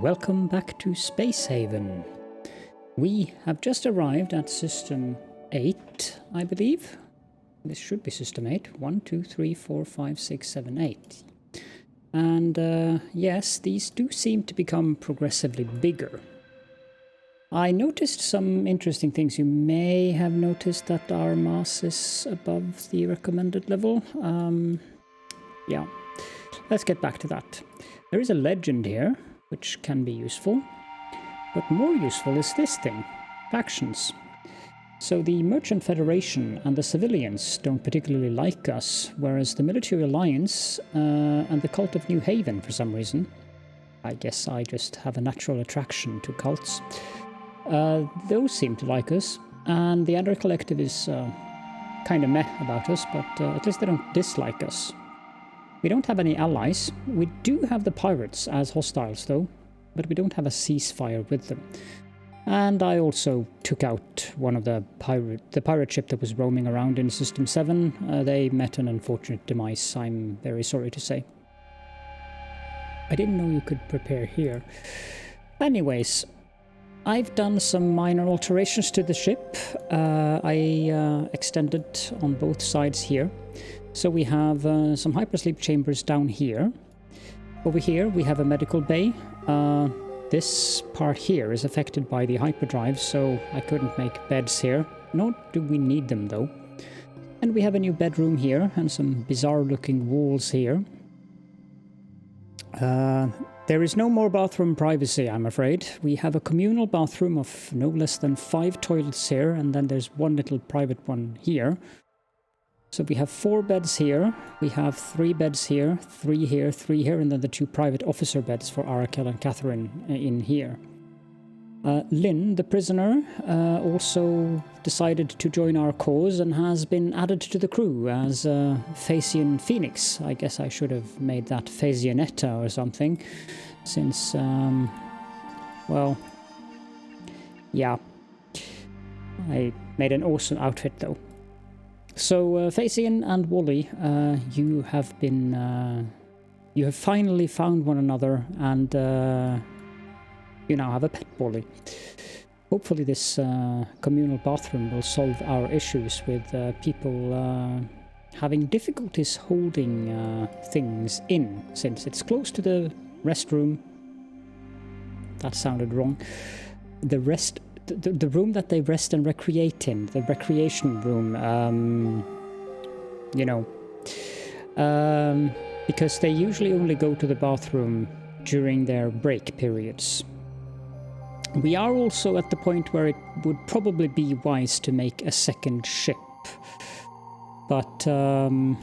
Welcome back to Space Haven. We have just arrived at System 8, I believe. This should be System 8. 1, 2, 3, 4, 5, 6, 7, 8. And yes, these do seem to become progressively bigger. I noticed some interesting things. You may have noticed that our mass is above the recommended level. Yeah, let's get back to that. There is a legend here, which can be useful. But more useful is this thing, factions. So the Merchant Federation and the civilians don't particularly like us, whereas the Military Alliance and the Cult of New Haven, for some reason, I guess I just have a natural attraction to cults, those seem to like us, and the Android Collective is kind of meh about us, but at least they don't dislike us. We don't have any allies. We do have the pirates as hostiles, though, but we don't have a ceasefire with them. And I also took out one of the pirate ship that was roaming around in System 7. They met an unfortunate demise, I'm very sorry to say. I didn't know you could prepare here. Anyways, I've done some minor alterations to the ship. I extended on both sides here. So we have some hypersleep chambers down here. Over here we have a medical bay. This part here is affected by the hyperdrive, so I couldn't make beds here. Nor do we need them, though. And we have a new bedroom here, and some bizarre-looking walls here. There is no more bathroom privacy, I'm afraid. We have a communal bathroom of no less than 5 toilets here, and then there's one little private one here. So we have 4 beds here, we have 3 beds here, 3 here, 3 here, and then the 2 private officer beds for Arakel and Catherine in here. Lynn, the prisoner, also decided to join our cause and has been added to the crew as Phasian Phoenix. I guess I should have made that Phasianetta or something, since, well, yeah. I made an awesome outfit, though. So, Phasian and Wally, you have finally found one another, and you now have a pet Wally. Hopefully this communal bathroom will solve our issues with people having difficulties holding things in, since it's close to the restroom. That sounded wrong. The room that they rest and recreate in, the recreation room, you know, because they usually only go to the bathroom during their break periods. We are also at the point where it would probably be wise to make a second ship, but the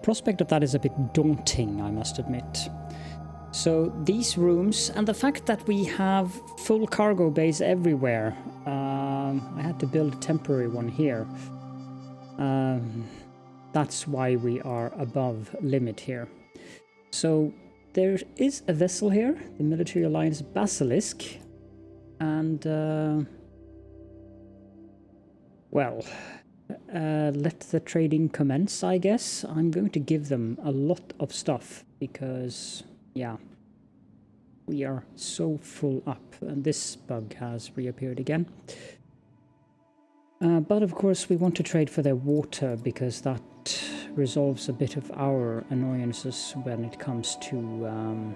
prospect of that is a bit daunting, I must admit. So these rooms, and the fact that we have full cargo bays everywhere, I had to build a temporary one here. That's why we are above limit here. So there is a vessel here, the Military Alliance Basilisk, and well, let the trading commence, I guess. I'm going to give them a lot of stuff because, yeah, we are so full up, and this bug has reappeared again. But of course we want to trade for their water, because that resolves a bit of our annoyances when it comes to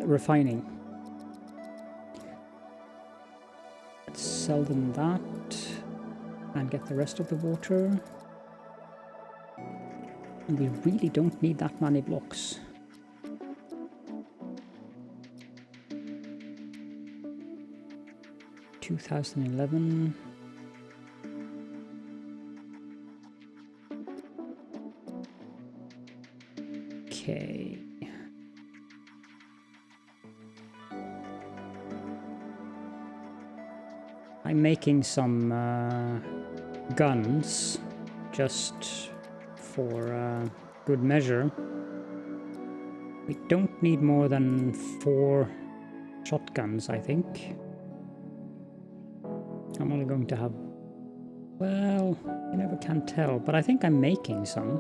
refining. Let's sell them that and get the rest of the water. And we really don't need that many blocks. $2011. Okay. I'm making some guns just for good measure. We don't need more than 4 shotguns, I think. I'm only going to have Well, you never can tell, but I think I'm making some.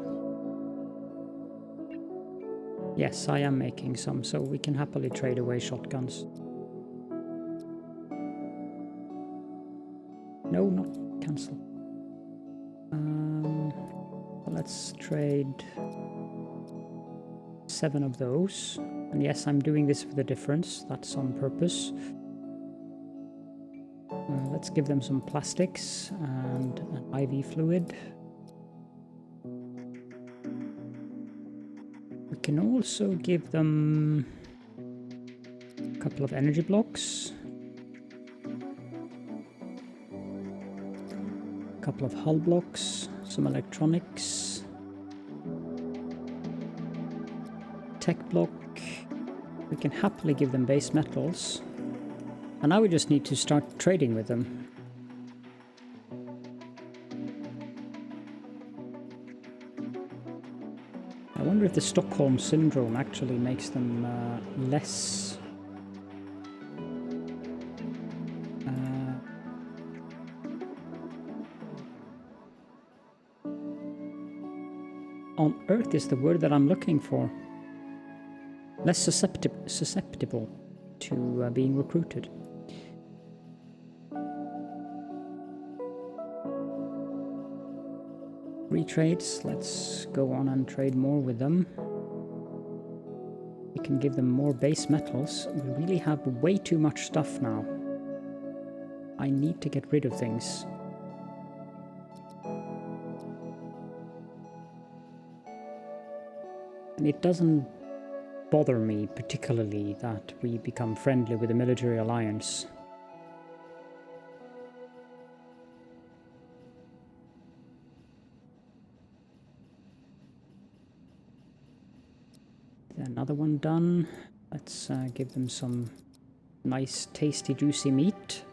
Yes, I am making some, so we can happily trade away shotguns. No, not cancel. Let's trade 7 of those. And yes, I'm doing this for the difference. That's on purpose. Let's give them some plastics and an IV fluid. We can also give them a couple of energy blocks. A couple of hull blocks. Some electronics. Tech block. We can happily give them base metals. And now we just need to start trading with them. I wonder if the Stockholm Syndrome actually makes them less... on Earth is the word that I'm looking for. Less susceptible to being recruited. Trades. Let's go on and trade more with them. We can give them more base metals. We really have way too much stuff now. I need to get rid of things. And it doesn't bother me particularly that we become friendly with the military alliance. Another one done. Let's give them some nice, tasty, juicy meat.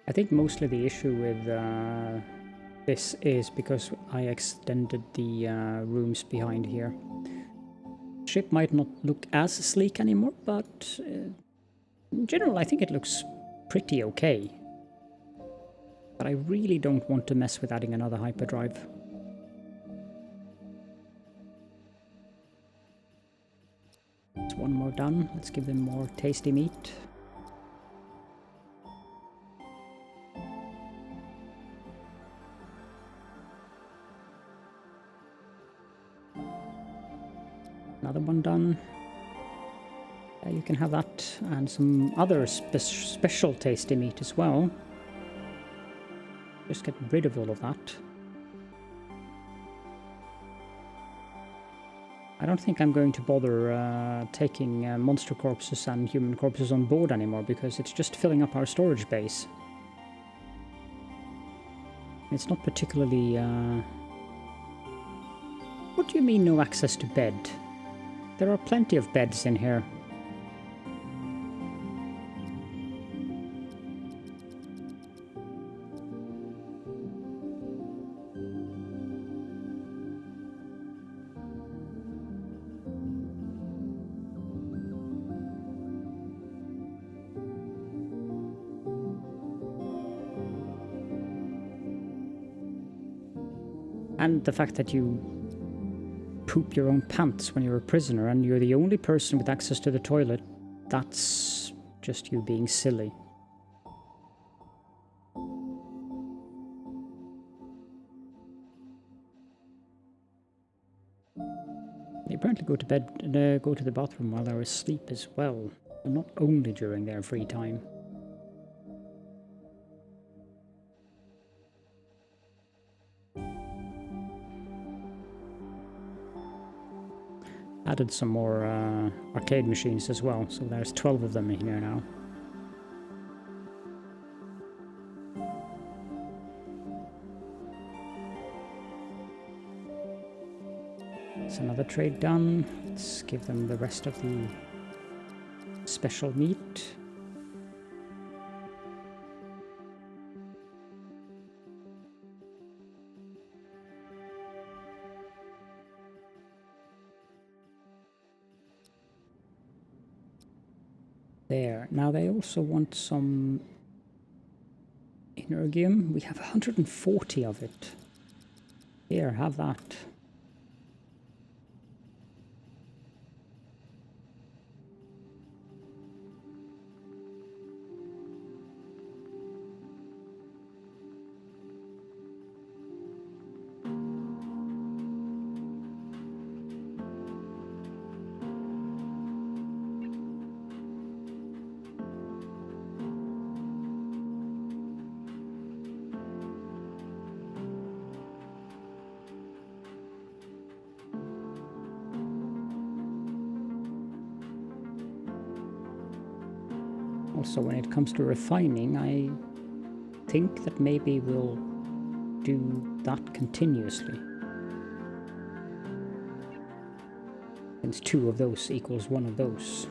I think mostly the issue with this is because I extended the rooms behind here. Ship might not look as sleek anymore, but in general I think it looks pretty okay. But I really don't want to mess with adding another hyperdrive. There's one more done. Let's give them more tasty meat. Another one done. You can have that and some other special tasty meat as well. Just get rid of all of that. I don't think I'm going to bother taking monster corpses and human corpses on board anymore because it's just filling up our storage base. It's not particularly... What do you mean no access to bed? There are plenty of beds in here. And the fact that you poop your own pants when you're a prisoner and you're the only person with access to the toilet, that's just you being silly. They apparently go to bed, go to the bathroom while they're asleep as well, and not only during their free time. Added some more arcade machines as well, so there's 12 of them in here now. It's another another trade done. Let's give them the rest of the special meat. There. Now they also want some energium. We have 140 of it. Here, have that. Also, when it comes to refining, I think that maybe we'll do that continuously. Since 2 of those equals 1 of those.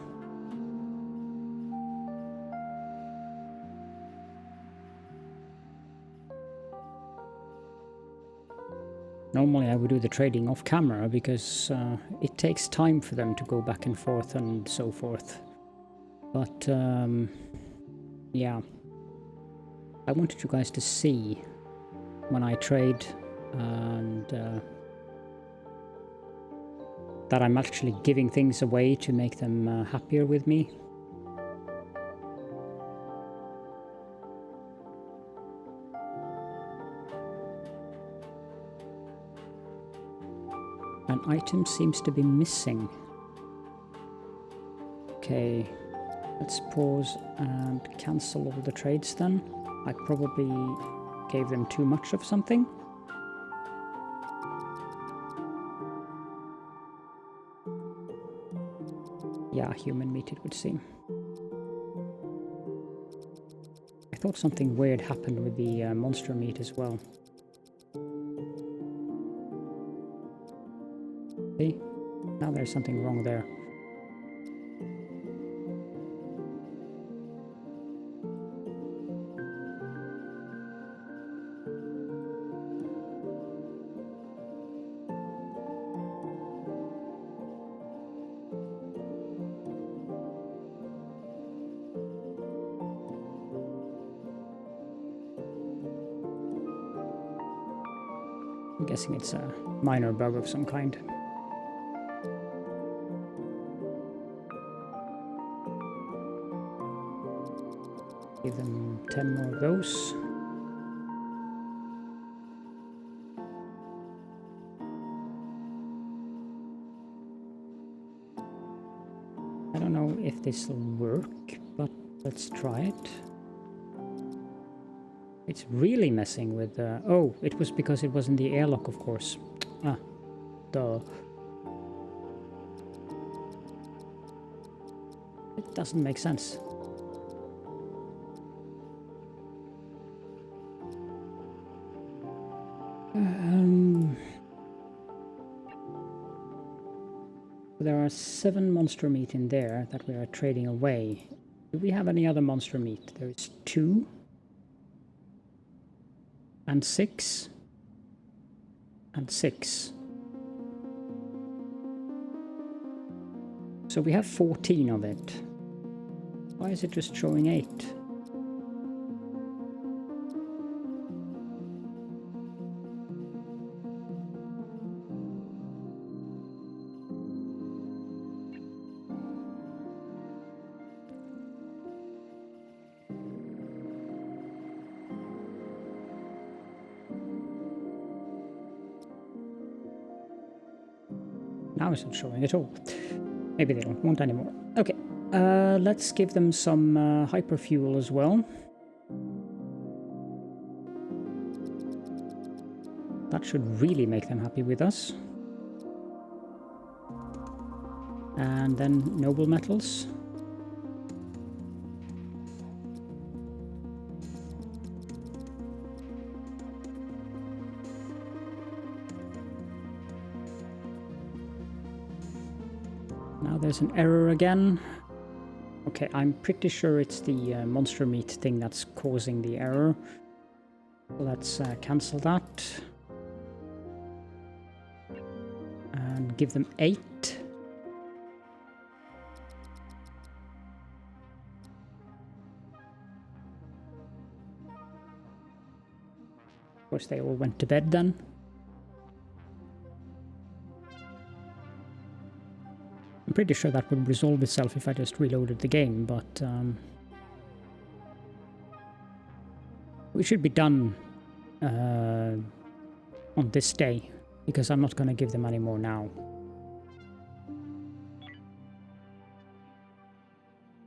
Normally I would do the trading off camera because it takes time for them to go back and forth and so forth. But yeah, I wanted you guys to see when I trade and that I'm actually giving things away to make them happier with me. An item seems to be missing. Okay. Let's pause and cancel all the trades then. I probably gave them too much of something. Yeah, human meat it would seem. I thought something weird happened with the monster meat as well. See? Now there's something wrong there. I'm guessing it's a minor bug of some kind. Give them 10 more of those. I don't know if this will work, but let's try it. It's really messing with oh, it was because it was in the airlock, of course. Ah, duh. It doesn't make sense. There are 7 monster meat in there that we are trading away. Do we have any other monster meat? There is 2. And 6. And 6. So we have 14 of it. Why is it just showing 8? Now it's not showing at all. Maybe they don't want anymore. Okay, let's give them some hyperfuel as well. That should really make them happy with us. And then noble metals. Now there's an error again. Okay, I'm pretty sure it's the monster meat thing that's causing the error. Let's cancel that. And give them 8. Of course, they all went to bed then. I'm pretty sure that would resolve itself if I just reloaded the game, but we should be done on this day, because I'm not going to give them any more now.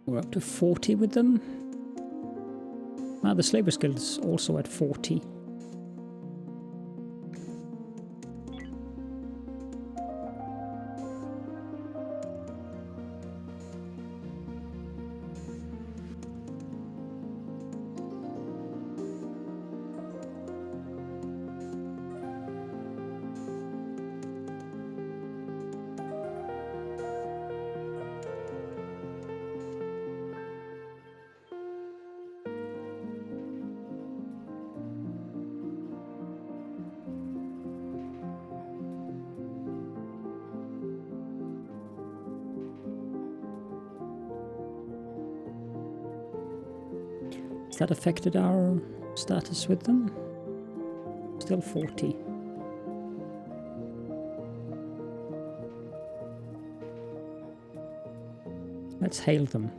We're up to 40 with them. Now the Slaver Guild is also at 40. That affected our status with them. Still 40. Let's hail them.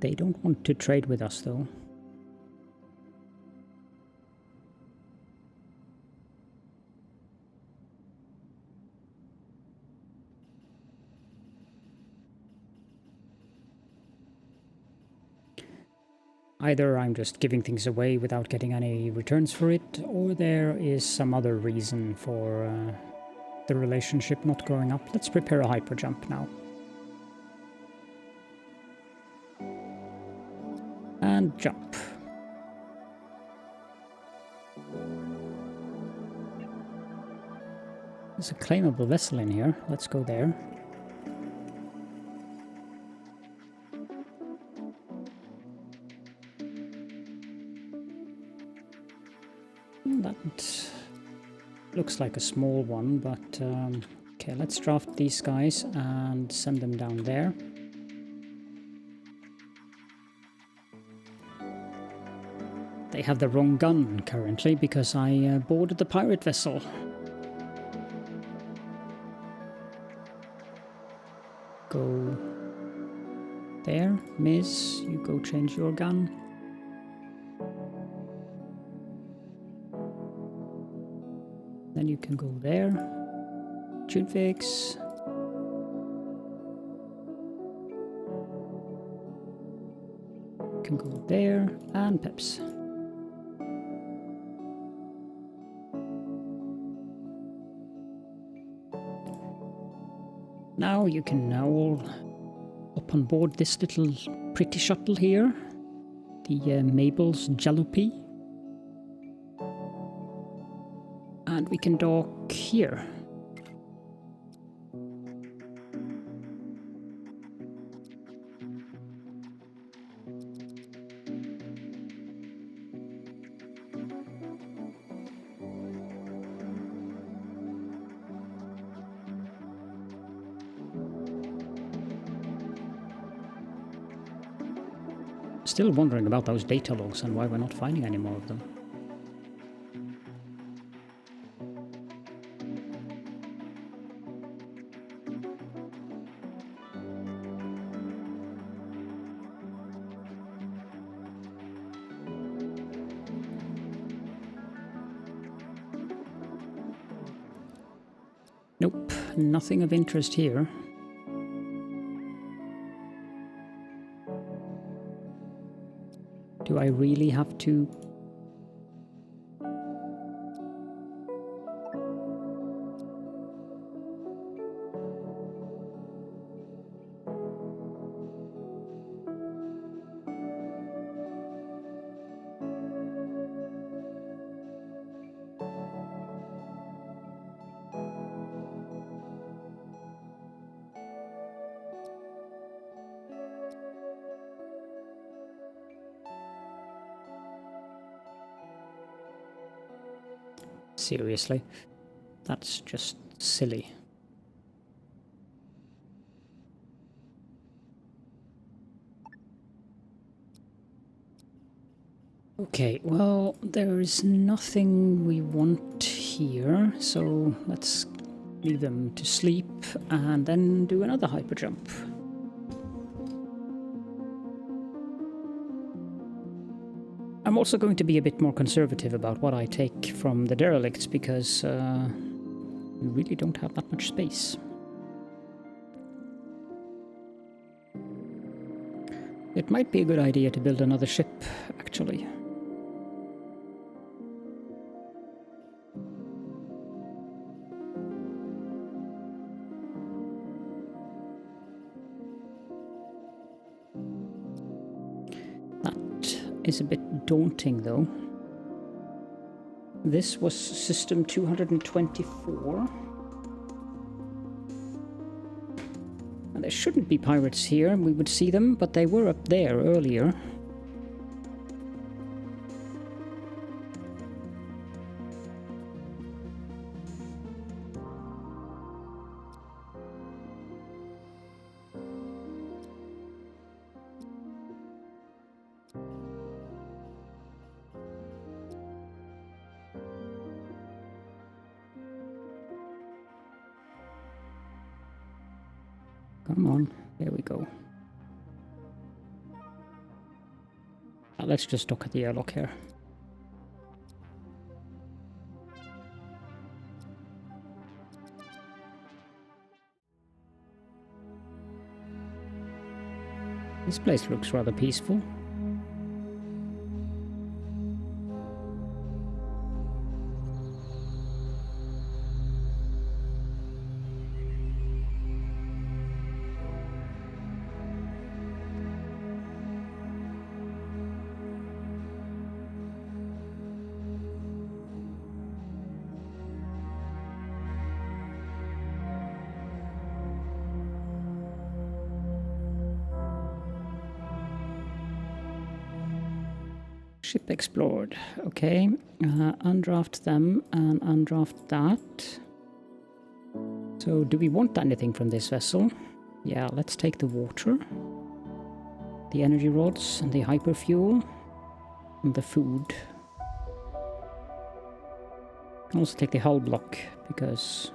They don't want to trade with us though. Either I'm just giving things away without getting any returns for it, or there is some other reason for the relationship not growing up. Let's prepare a hyper jump now. And jump. There's a claimable vessel in here. Let's go there. That looks like a small one, but okay, let's draft these guys and send them down there. They have the wrong gun currently because I boarded the pirate vessel. Go there, Miss, you go change your gun. Then you can go there. Tune fix. You can go there and Peps. Now you can all up on board this little pretty shuttle here, the Mabel's Jalopy. And we can dock here. Still wondering about those data logs and why we're not finding any more of them. Nope, nothing of interest here. Do I really have to? Seriously, that's just silly. Okay, well, there is nothing we want here, so let's leave them to sleep and then do another hyper jump. I'm also going to be a bit more conservative about what I take from the derelicts because we really don't have that much space. It might be a good idea to build another ship, actually. Is a bit daunting though. This was system 224. And there shouldn't be pirates here, we would see them, but they were up there earlier. Come on, there we go. Let's just dock at the airlock here. This place looks rather peaceful. Ship explored. Okay, undraft them and undraft that. So do we want anything from this vessel? Yeah, let's take the water, the energy rods and the hyperfuel and the food. Can also take the hull block because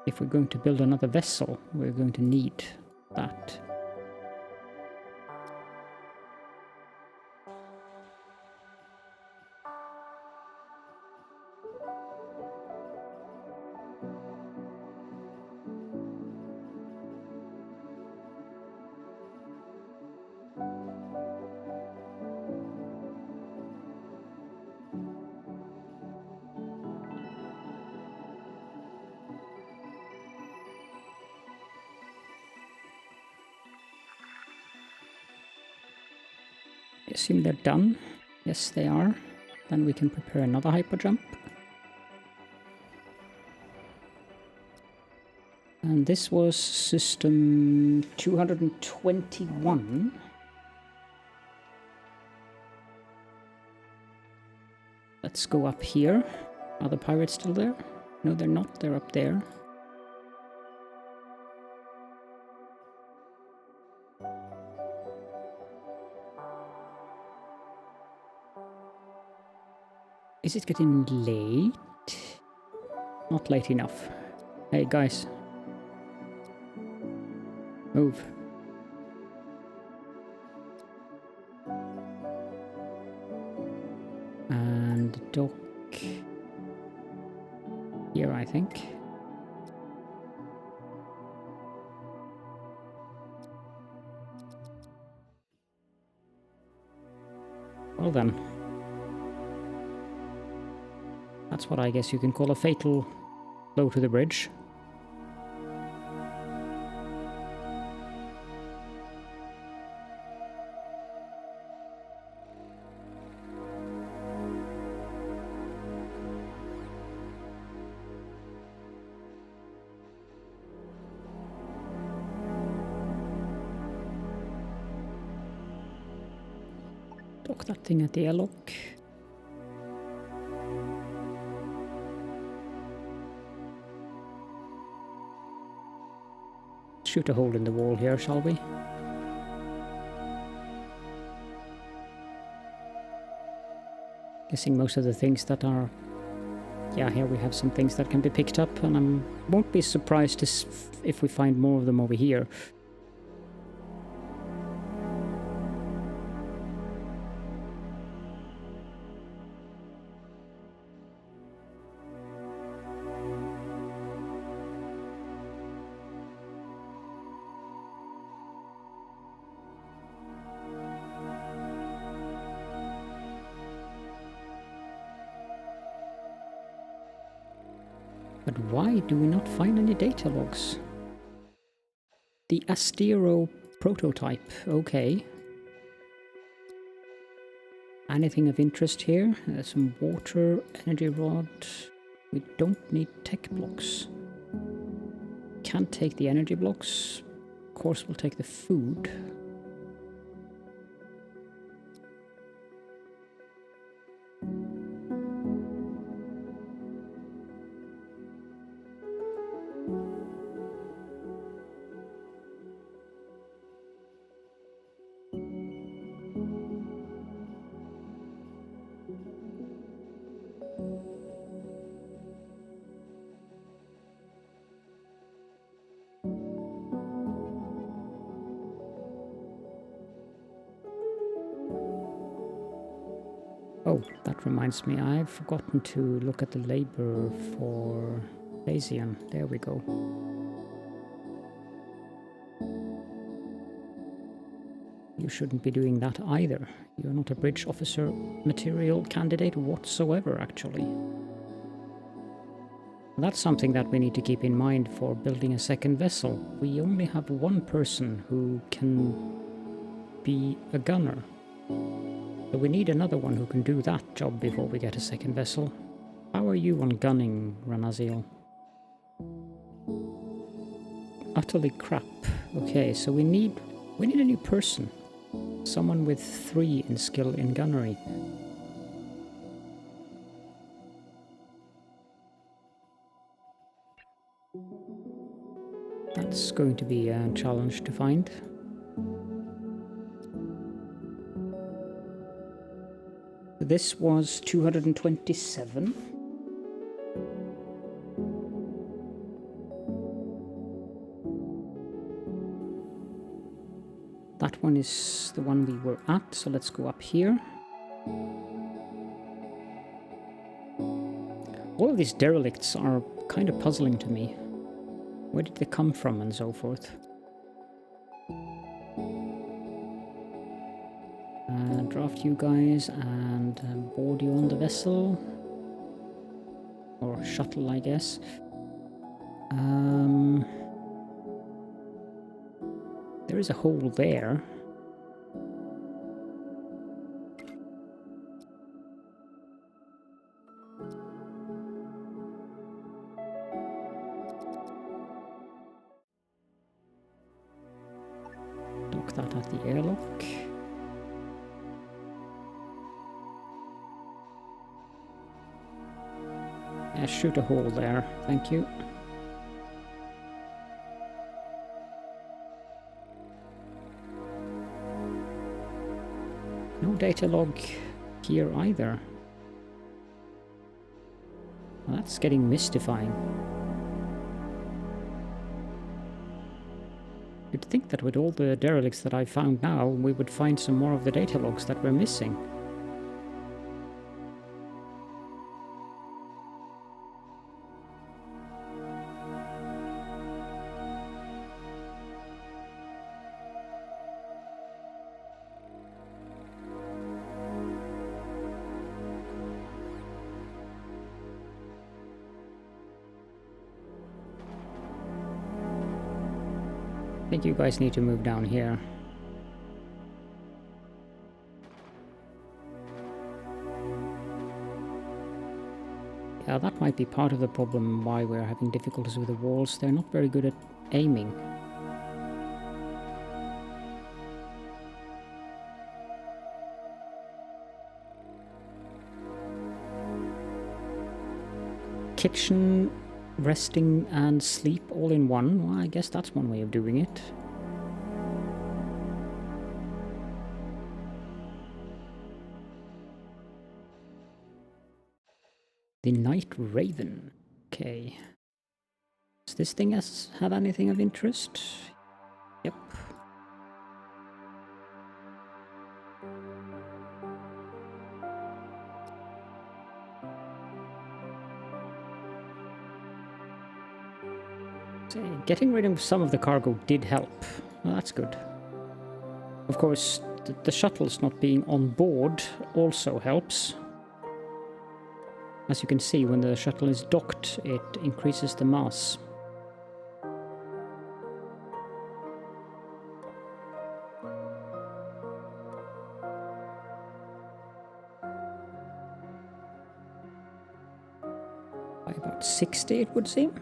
if we're going to build another vessel, we're going to need that. I assume they're done. Yes, they are. Then we can prepare another hyper jump. And this was system 221. Let's go up here. Are the pirates still there? No, they're not. They're up there. Is it getting late? Not late enough. Hey, guys. Move. And dock here, I think. Well then. That's what I guess you can call a fatal blow to the bridge. Dock that thing at the airlock. shoot a hole in the wall here, shall we? Guessing most of the things that are... Yeah, here we have some things that can be picked up, and I won't be surprised if we find more of them over here. But why do we not find any data logs? The Astero prototype, okay. Anything of interest here? Some water, energy rod. We don't need tech blocks. Can't take the energy blocks. Of course we'll take the food. Oh, that reminds me, I've forgotten to look at the labor for Bayesian. There we go. You shouldn't be doing that either. You're not a bridge officer material candidate whatsoever, actually. That's something that we need to keep in mind for building a second vessel. We only have one person who can be a gunner. So we need another one who can do that job before we get a second vessel. How are you on gunning, Ranaziel? Utterly crap. Okay, so we need a new person. Someone with 3 in skill in gunnery. That's going to be a challenge to find. This was 227. That one is the one we were at, so let's go up here. All of these derelicts are kind of puzzling to me. Where did they come from and so forth? Draft you guys and board you on the vessel. Or shuttle, I guess. There is a hole there. Dock that at the airlock. Shoot a hole there, thank you. No data log here either. Well, that's getting mystifying. You'd think that with all the derelicts that I found now, we would find some more of the data logs that we're missing. I think you guys need to move down here. Yeah, that might be part of the problem why we're having difficulties with the walls. They're not very good at aiming. Kitchen resting and sleep all in one. Well, I guess that's one way of doing it. The Night Raven. Okay. Does this thing have anything of interest? Yep. So, getting rid of some of the cargo did help. Well, that's good. Of course, the shuttles not being on board also helps. As you can see, when the shuttle is docked, it increases the mass. By about 60, it would seem.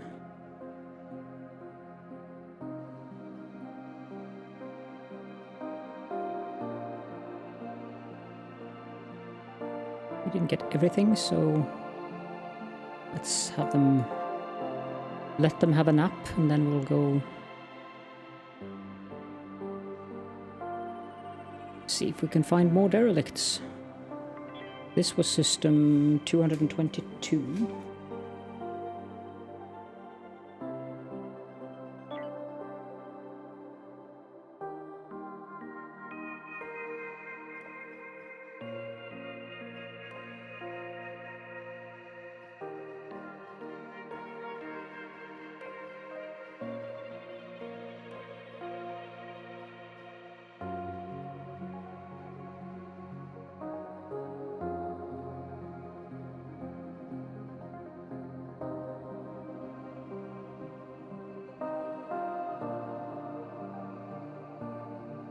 We didn't get everything, so let's have them... let them have a nap, and then we'll go... see if we can find more derelicts. This was system 222.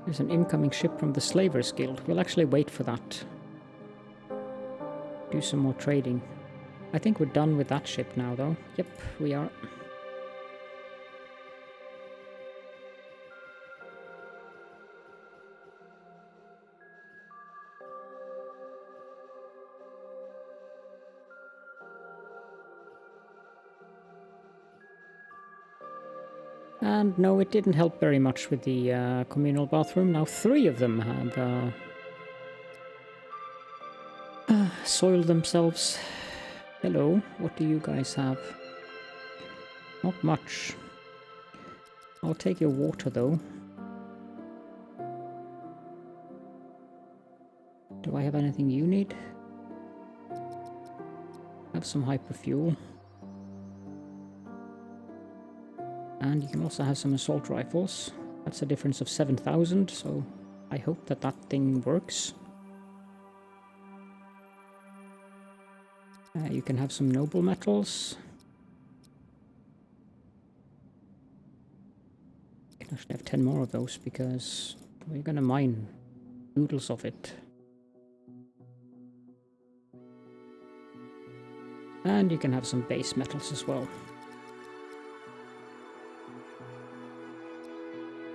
There's an incoming ship from the Slavers Guild. We'll actually wait for that. Do some more trading. I think we're done with that ship now, though. Yep, we are. And no, it didn't help very much with the communal bathroom. Now 3 of them have soiled themselves. Hello, what do you guys have? Not much. I'll take your water, though. Do I have anything you need? Have some hyperfuel. And you can also have some assault rifles. That's a difference of 7,000, so I hope that that thing works. You can have some noble metals. You can actually have 10 more of those because we're gonna mine oodles of it. And you can have some base metals as well.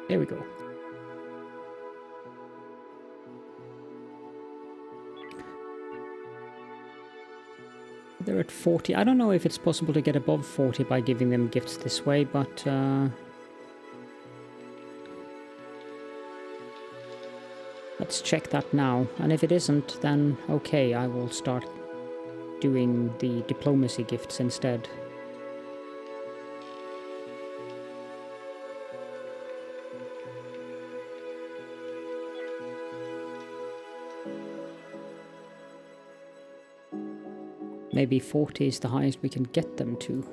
There we go. They're at 40. I don't know if it's possible to get above 40 by giving them gifts this way, but let's check that now. And if it isn't, then okay, I will start doing the diplomacy gifts instead. Maybe 40 is the highest we can get them to.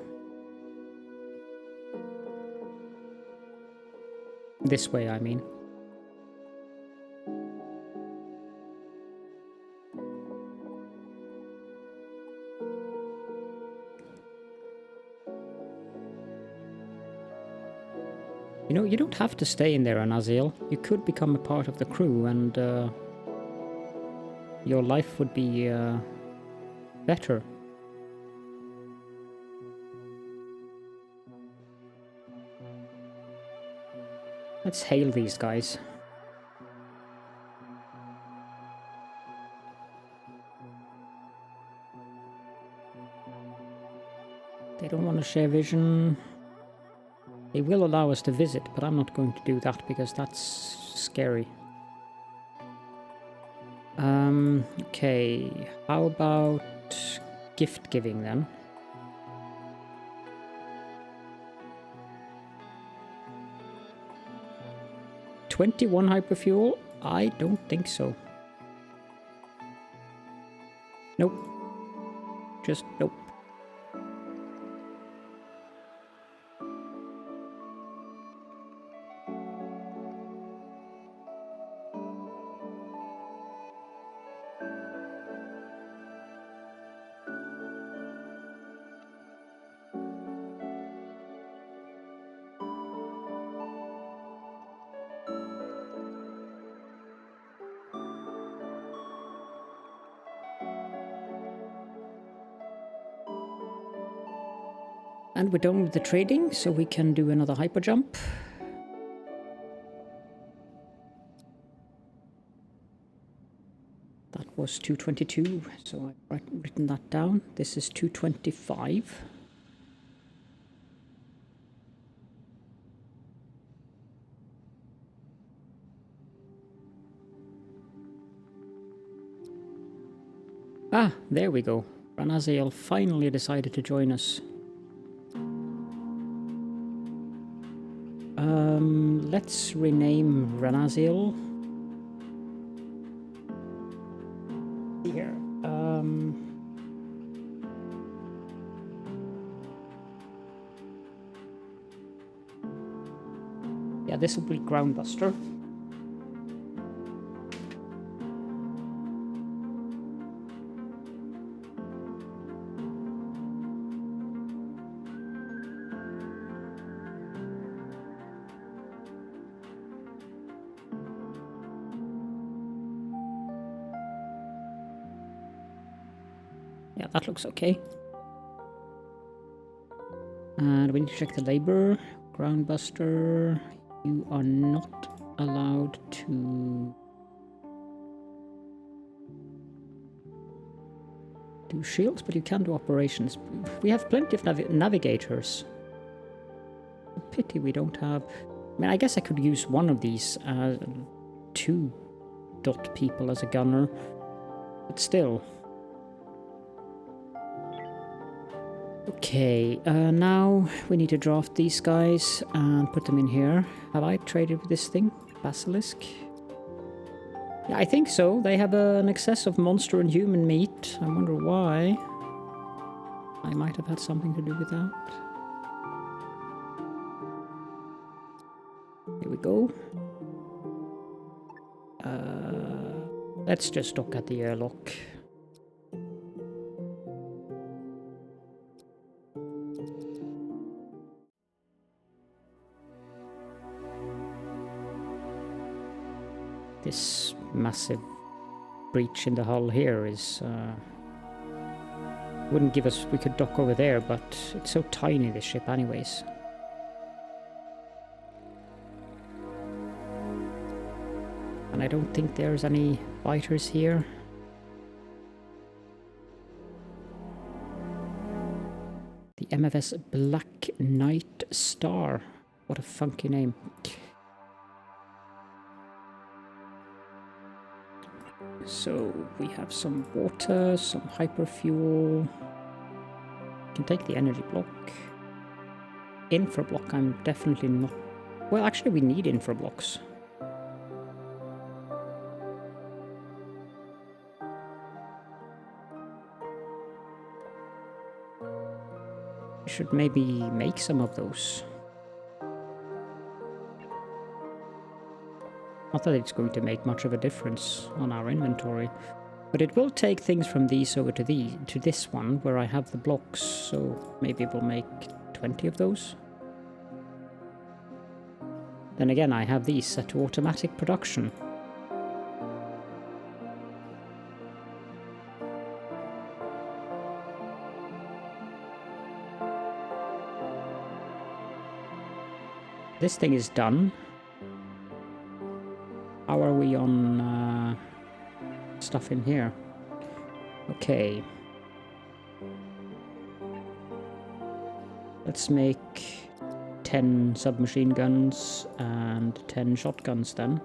This way, I mean. You know, you don't have to stay in there, Anaziel. You could become a part of the crew and your life would be better. Let's hail these guys. They don't want to share vision. They will allow us to visit, but I'm not going to do that because that's scary. Okay, how about gift giving then? $21 hyperfuel? I don't think so. Nope. Just nope. And we're done with the trading, so we can do another hyper jump. That was 222, so I've written that down. This is 225. Ah, there we go. Ranaziel finally decided to join us. Let's rename Ranaziel. Here. Yeah, this will be Groundbuster. Yeah, that looks okay. And we need to check the labor. Groundbuster, you are not allowed to do shields, but you can do operations. We have plenty of navigators. A pity we don't have... I mean, I guess I could use one of these 2 dot people as a gunner, but still... Okay, now we need to draft these guys and put them in here. Have I traded with this thing? Basilisk? Yeah, I think so. They have an excess of monster and human meat. I wonder why. I might have had something to do with that. Here we go. Let's just dock at the airlock. This massive breach in the hull here is... wouldn't give us... We could dock over there, but it's so tiny, this ship, anyways. And I don't think there's any fighters here. The MFS Black Knight Star. What a funky name. So we have some water, some hyperfuel. Can take the energy block. Infra block I'm definitely not... Well, actually we need infra blocks. We should maybe make some of those. Not that it's going to make much of a difference on our inventory, but it will take things from these over to this one where I have the blocks, so maybe we'll make 20 of those. Then again, I have these set to automatic production. This thing is done. How are we on stuff in here? Let's make 10 submachine guns and 10 shotguns then.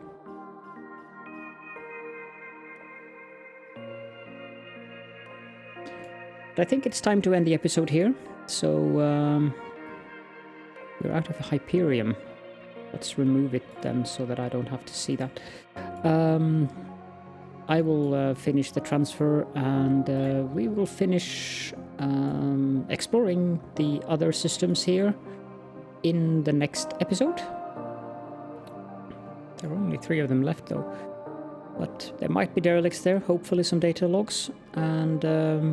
But I think it's time to end the episode here. So we're out of Hyperium. Let's remove it then so that I don't have to see that. I will finish the transfer, and we will finish exploring the other systems here in the next episode. There are only 3 of them left though, but there might be derelicts there, hopefully some data logs, and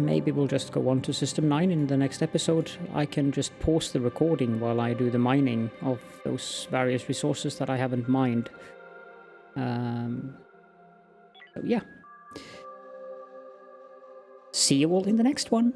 maybe we'll just go on to System 9 in the next episode. I can just pause the recording while I do the mining of those various resources that I haven't mined. So yeah. See you all in the next one.